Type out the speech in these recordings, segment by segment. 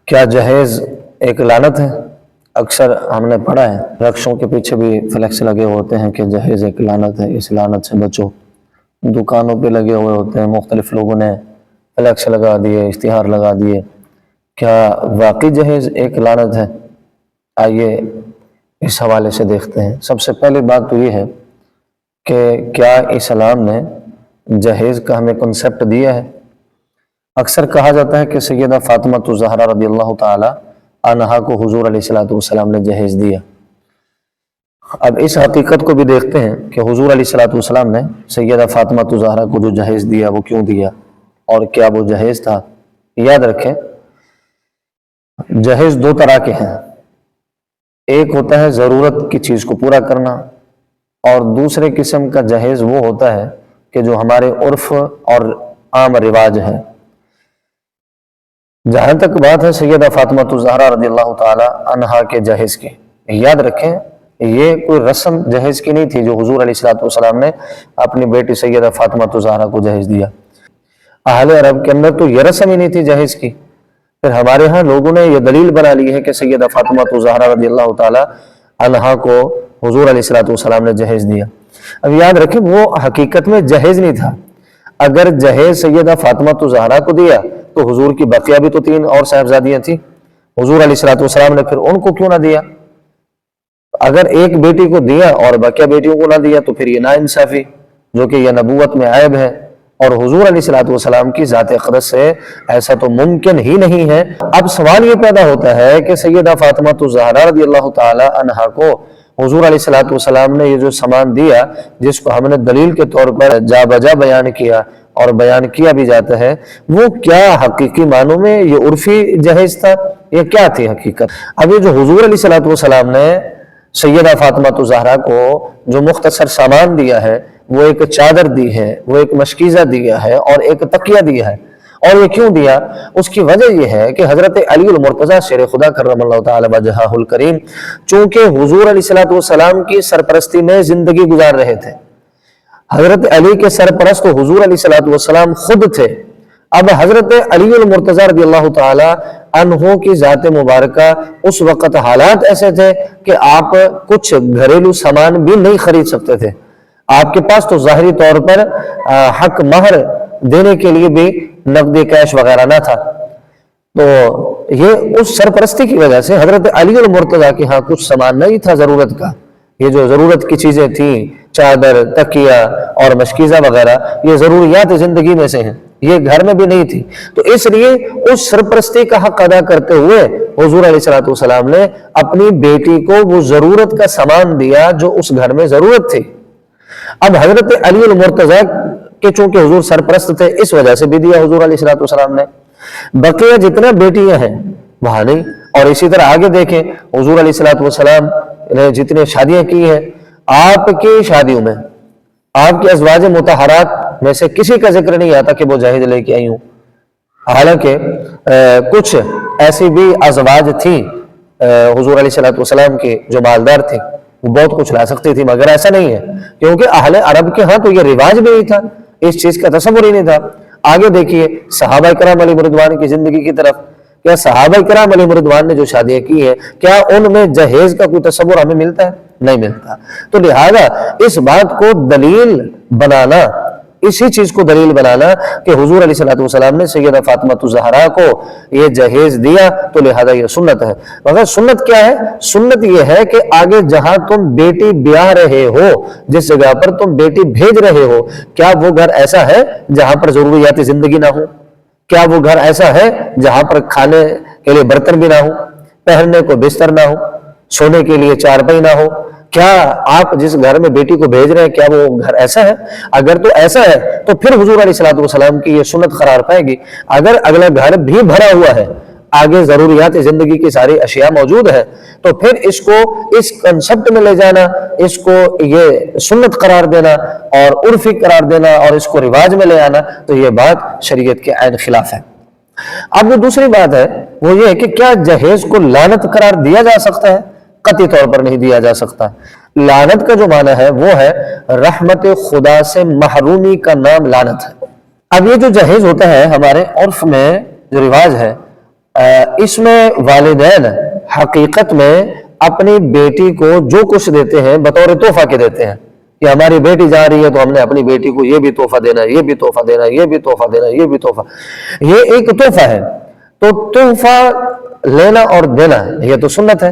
کیا جہیز ایک لعنت ہے؟ اکثر ہم نے پڑھا ہے، رقصوں کے پیچھے بھی فلیکس لگے ہوتے ہیں کہ جہیز ایک لعنت ہے، اس لعنت سے بچو۔ دکانوں پہ لگے ہوئے ہوتے ہیں، مختلف لوگوں نے فلیکس لگا دیے، اشتہار لگا دیے۔ کیا واقعی جہیز ایک لعنت ہے؟ آئیے اس حوالے سے دیکھتے ہیں۔ سب سے پہلی بات تو یہ ہے کہ کیا اسلام نے جہیز کا ہمیں کنسپٹ دیا ہے؟ اکثر کہا جاتا ہے کہ سیدہ فاطمہ الزہرا رضی اللہ تعالی عنہا کو حضور علیہ السلام نے جہیز دیا۔ اب اس حقیقت کو بھی دیکھتے ہیں کہ حضور علیہ السلام نے سیدہ فاطمہ الزہرا کو جو جہیز دیا وہ کیوں دیا اور کیا وہ جہیز تھا۔ یاد رکھیں، جہیز دو طرح کے ہیں، ایک ہوتا ہے ضرورت کی چیز کو پورا کرنا، اور دوسرے قسم کا جہیز وہ ہوتا ہے کہ جو ہمارے عرف اور عام رواج ہے۔ جہاں تک بات ہے سیدہ فاطمہ الزہرا رضی اللہ تعالی عنہا کے جہیز کی، یاد رکھیں یہ کوئی رسم جہیز کی نہیں تھی جو حضور علیہ السلام نے اپنی بیٹی سیدہ فاطمہ الزہرا کو جہیز دیا۔ اہل عرب کے اندر تو یہ رسم ہی نہیں تھی جہیز کی، پھر ہمارے ہاں لوگوں نے یہ دلیل بنا لی ہے کہ سیدہ فاطمہ الزہرا رضی اللہ تعالی عنہا کو حضور علیہ السلام نے جہیز دیا۔ اب یاد رکھیں وہ حقیقت میں جہیز نہیں تھا۔ اگر جہیز سیدہ فاطمہ الزہرا کو دیا تو حضور کی بقیہ بھی تو 3 اور صاحبزادیاں تھیں، حضور علیہ السلام نے پھر ان کو کیوں نہ دیا؟ اگر ایک بیٹی کو دیا اور بقیہ بیٹیوں کو نہ دیا تو پھر یہ ناانصافی، جو کہ یہ نبوت میں عیب ہے، اور حضور علیہ السلام کی ذات اقدس سے ایسا تو ممکن ہی نہیں ہے۔ اب سوال یہ پیدا ہوتا ہے کہ سیدہ فاطمہ الزہرا رضی اللہ تعالی عنہا کو حضور علیہ السلام نے یہ جو سامان دیا، جس کو ہم نے دلیل کے طور پر جا بجا بیان کیا اور بیان کیا بھی جاتا ہے، وہ کیا حقیقی معنوں میں یہ عرفی جہیز تھا؟ یہ کیا تھی حقیقت؟ اب یہ جو حضور علیہ السلام نے سیدہ فاطمہ الزہرا کو جو مختصر سامان دیا ہے، وہ ایک چادر دی ہے، وہ ایک مشکیزہ دیا ہے اور ایک تکیہ دیا ہے۔ اور یہ کیوں دیا؟ اس کی وجہ یہ ہے کہ حضرت علی المرتضیٰ شیر خدا کرم اللہ تعالی وجہہ الکریم چونکہ حضور علیہ السلام کی سرپرستی میں زندگی گزار رہے تھے، حضرت علی کے سرپرست تو حضور علیہ السلام خود تھے۔ اب حضرت علی المرتضیٰ رضی اللہ تعالی عنہ کی ذات مبارکہ اس وقت حالات ایسے تھے کہ آپ کچھ گھریلو سامان بھی نہیں خرید سکتے تھے، آپ کے پاس تو ظاہری طور پر حق مہر دینے کے لیے بھی نقدی کیش وغیرہ نہ تھا۔ تو یہ اس سرپرستی کی وجہ سے حضرت علی المرتضیٰ کے ہاں کچھ سامان نہیں تھا ضرورت کا۔ یہ جو ضرورت کی چیزیں تھیں، چادر، تکیہ اور مشکیزہ وغیرہ، یہ ضروریات زندگی میں سے ہیں، یہ گھر میں بھی نہیں تھی۔ تو اس لیے اس سرپرستی کا حق ادا کرتے ہوئے حضور علیہ السلام نے اپنی بیٹی کو وہ ضرورت کا سامان دیا جو اس گھر میں ضرورت تھی۔ اب حضرت علی المرتضیٰ کے چونکہ حضور سرپرست تھے، اس وجہ سے بھی دیا حضور علیہ السلام نے۔ بقیہ جتنا بیٹیاں ہیں وہاں نہیں۔ اور اسی طرح آگے دیکھیں، حضور علیہ السلام نے جتنے شادیاں کی ہیں، آپ کی شادیوں میں آپ کے ازواج مطہرات میں سے کسی کا ذکر نہیں آتا کہ وہ جہیز لے کے آئی ہوں۔ حالانکہ کچھ ایسی بھی ازواج تھیں حضور علیہ السلام کی جو مالدار تھیں، وہ بہت کچھ لا سکتی تھی، مگر ایسا نہیں ہے، کیونکہ اہل عرب کے ہاں تو یہ رواج بھی نہیں تھا، اس چیز کا تصور ہی نہیں تھا۔ آگے دیکھیے صحابہ کرام علیہ رضوان کی زندگی کی طرف، کیا صحابہ کرام علیہ رضوان نے جو شادیاں کی ہیں، کیا ان میں جہیز کا کوئی تصور ہمیں ملتا ہے؟ نہیں ملتا۔ تو لہذا اس بات کو دلیل بنانا، اسی چیز کو دلیل بنانا کہ حضور علیہ السلام نے سیدہ فاطمہ الزہرا کو یہ جہیز دیا تو لہذا یہ سنت ہے۔ مگر سنت کیا ہے؟ سنت یہ ہے کہ آگے جہاں تم بیٹی بیاہ رہے ہو، جس جگہ پر تم بیٹی بھیج رہے ہو، کیا وہ گھر ایسا ہے جہاں پر ضروریات زندگی نہ ہو؟ کیا وہ گھر ایسا ہے جہاں پر کھانے کے لیے برتن بھی نہ ہو، پہننے کو بستر نہ ہو، سونے کے لیے چارپائی نہ ہو؟ کیا آپ جس گھر میں بیٹی کو بھیج رہے ہیں، کیا وہ گھر ایسا ہے؟ اگر تو ایسا ہے تو پھر حضور علیہ السلام کی یہ سنت قرار پائے گی۔ اگر اگلا گھر بھی بھرا ہوا ہے، آگے ضروریات زندگی کی ساری اشیاء موجود ہے، تو پھر اس کو اس کنسپٹ میں لے جانا، اس کو یہ سنت قرار دینا اور عرفی قرار دینا اور اس کو رواج میں لے آنا، تو یہ بات شریعت کے عین خلاف ہے۔ اب جو دوسری بات ہے وہ یہ ہے کہ کیا جہیز کو لعنت قرار دیا جا سکتا ہے؟ قطعی طور پر نہیں دیا جا سکتا۔ لعنت کا جو معنی ہے وہ ہے رحمت خدا سے محرومی کا نام لعنت ہے۔ اب یہ جو جہیز ہوتا ہے ہمارے عرف میں جو رواج ہے، اس میں والدین حقیقت میں اپنی بیٹی کو جو کچھ دیتے ہیں بطور تحفہ کے دیتے ہیں کہ ہماری بیٹی جا رہی ہے تو ہم نے اپنی بیٹی کو یہ بھی تحفہ دینا ہے، یہ بھی تحفہ دینا ہے، یہ بھی تحفہ دینا ہے، یہ بھی تحفہ، یہ ایک تحفہ ہے۔ تو تحفہ لینا اور دینا یہ تو سنت ہے،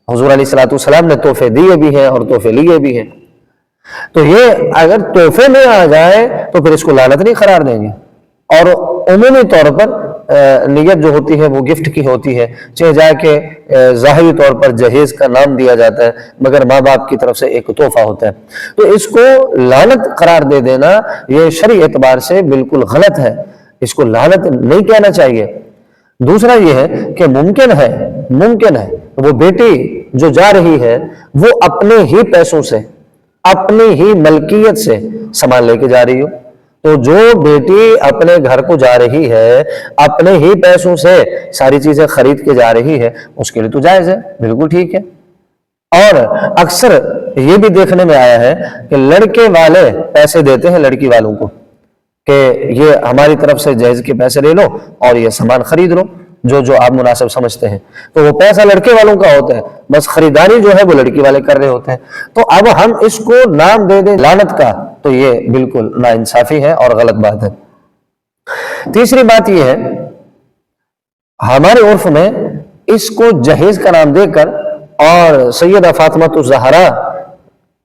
حضور علیہ الصلوۃ والسلام نے تحفے دیے بھی ہیں اور تحفے لیے بھی ہیں۔ تو یہ اگر تحفے میں آ جائے تو پھر اس کو لعنت نہیں قرار دیں گے۔ اور عمومی طور پر نیت جو ہوتی ہے وہ گفٹ کی ہوتی ہے، چاہے جا کے ظاہری طور پر جہیز کا نام دیا جاتا ہے مگر ماں باپ کی طرف سے ایک تحفہ ہوتا ہے، تو اس کو لعنت قرار دے دینا یہ شرعی اعتبار سے بالکل غلط ہے، اس کو لعنت نہیں کہنا چاہیے۔ دوسرا یہ ہے کہ ممکن ہے وہ بیٹی جو جا رہی ہے وہ اپنے ہی پیسوں سے، اپنی ہی ملکیت سے سامان لے کے جا رہی ہو، تو جو بیٹی اپنے گھر کو جا رہی ہے اپنے ہی پیسوں سے ساری چیزیں خرید کے جا رہی ہے، اس کے لیے تو جائز ہے، بالکل ٹھیک ہے۔ اور اکثر یہ بھی دیکھنے میں آیا ہے کہ لڑکے والے پیسے دیتے ہیں لڑکی والوں کو کہ یہ ہماری طرف سے جہیز کے پیسے لے لو اور یہ سامان خرید لو جو آپ مناسب سمجھتے ہیں، تو وہ پیسہ لڑکے والوں کا ہوتا ہے، بس خریداری جو ہے وہ لڑکی والے کر رہے ہوتے ہیں۔ تو اب ہم اس کو نام دے دیں لعنت کا تو یہ بالکل ناانصافی ہے اور غلط بات ہے۔ تیسری بات یہ ہے ہمارے عرف میں اس کو جہیز کا نام دے کر اور سیدہ فاطمہ الزہرا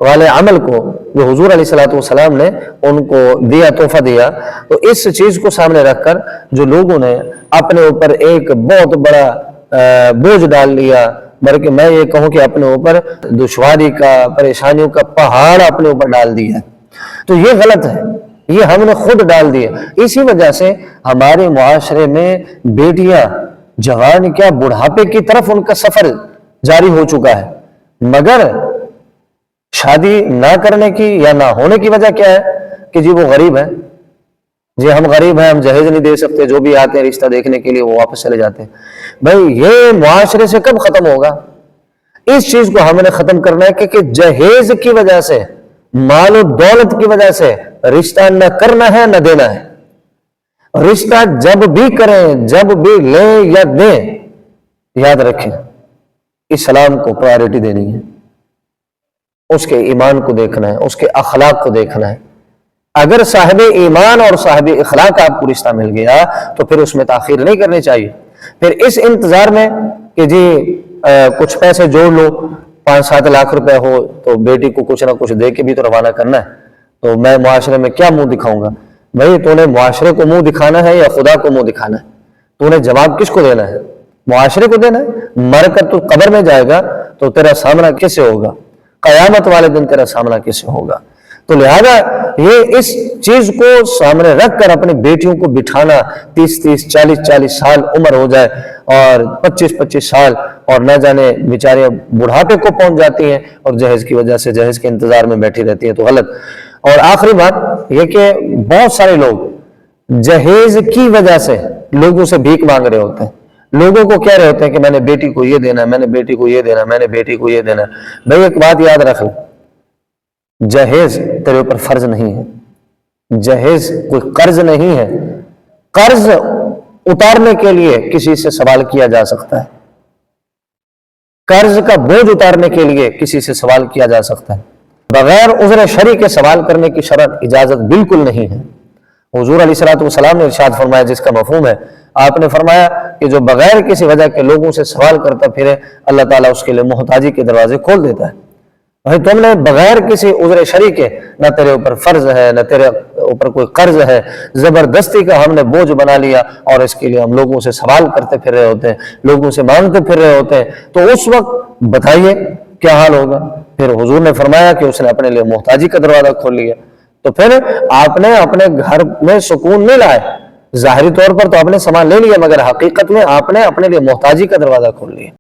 والے عمل کو جو حضور علیہ الصلوۃ والسلام نے ان کو دیا، تحفہ دیا، تو اس چیز کو سامنے رکھ کر جو لوگوں نے اپنے اوپر ایک بہت بڑا بوجھ ڈال لیا، بلکہ میں یہ کہوں کہ اپنے اوپر دشواری کا، پریشانیوں کا پہاڑ اپنے اوپر ڈال دیا، تو یہ غلط ہے، یہ ہم نے خود ڈال دیا۔ اسی وجہ سے ہمارے معاشرے میں بیٹیاں جوان کیا بڑھاپے کی طرف ان کا سفر جاری ہو چکا ہے، مگر شادی نہ کرنے کی یا نہ ہونے کی وجہ کیا ہے کہ جی وہ غریب ہے، جی ہم غریب ہیں، ہم جہیز نہیں دے سکتے، جو بھی آتے ہیں رشتہ دیکھنے کے لیے وہ واپس چلے جاتے ہیں۔ بھائی یہ معاشرے سے کب ختم ہوگا؟ اس چیز کو ہم نے ختم کرنا ہے کہ جہیز کی وجہ سے، مال و دولت کی وجہ سے رشتہ نہ کرنا ہے نہ دینا ہے۔ رشتہ جب بھی کریں، جب بھی لیں یا دیں، یاد رکھیں اسلام کو پرائرٹی دینی ہے، اس کے ایمان کو دیکھنا ہے، اس کے اخلاق کو دیکھنا ہے۔ اگر صاحب ایمان اور صاحب اخلاق آپ کو رشتہ مل گیا تو پھر اس میں تاخیر نہیں کرنی چاہیے۔ پھر اس انتظار میں کہ جی کچھ پیسے جوڑ لو، 5-7 لاکھ روپے ہو تو بیٹی کو کچھ نہ کچھ دے کے بھی تو روانہ کرنا ہے، تو میں معاشرے میں کیا منہ دکھاؤں گا؟ بھائی تو نے معاشرے کو منہ دکھانا ہے یا خدا کو منہ دکھانا ہے؟ تو نے جواب کس کو دینا ہے؟ معاشرے کو دینا ہے۔ مر کر تو قبر میں جائے گا تو تیرا سامنا کس سے ہوگا؟ قیامت والے دن تیرا سامنا کس سے ہوگا؟ تو لہذا یہ اس چیز کو سامنے رکھ کر اپنی بیٹیوں کو بٹھانا، 30 40 سال عمر ہو جائے اور 25 سال اور نہ جانے بیچارے بڑھاپے کو پہنچ جاتی ہیں اور جہیز کی وجہ سے جہیز کے انتظار میں بیٹھی رہتی ہیں، تو غلط۔ اور آخری بات یہ کہ بہت سارے لوگ جہیز کی وجہ سے لوگوں سے بھیک مانگ رہے ہوتے ہیں، لوگوں کو کہہ رہے ہوتے ہیں کہ میں نے بیٹی کو یہ دینا ہے، میں نے بیٹی کو یہ دینا ہے، میں نے بیٹی کو یہ دینا ہے۔ بھائی ایک بات یاد رکھ لیں، جہیز تیرے اوپر فرض نہیں ہے، جہیز کوئی قرض نہیں ہے۔ قرض اتارنے کے لیے کسی سے سوال کیا جا سکتا ہے، قرض کا بوجھ اتارنے کے لیے کسی سے سوال کیا جا سکتا ہے، بغیر عذر شرعی کے سوال کرنے کی شرع اجازت بالکل نہیں ہے۔ حضور علیہ الصلوۃ والسلام نے ارشاد فرمایا، جس کا مفہوم ہے، آپ نے فرمایا کہ جو بغیر کسی وجہ کے لوگوں سے سوال کرتا پھرے اللہ تعالیٰ اس کے لیے محتاجی کے دروازے کھول دیتا ہے۔ بھائی تم نے بغیر کسی عذر شرعی کے، نہ تیرے اوپر فرض ہے نہ تیرے اوپر کوئی قرض ہے، زبردستی کا ہم نے بوجھ بنا لیا اور اس کے لیے ہم لوگوں سے سوال کرتے پھر رہے ہوتے ہیں، لوگوں سے مانگتے پھر رہے ہوتے ہیں، تو اس وقت بتائیے کیا حال ہوگا؟ پھر حضور نے فرمایا کہ اس نے اپنے لیے محتاجی کا دروازہ کھول لیا۔ تو پھر آپ نے اپنے گھر میں سکون نہیں لائے، ظاہری طور پر تو آپ نے سامان لے لیا مگر حقیقت میں آپ نے اپنے لیے محتاجی کا دروازہ کھول لیا۔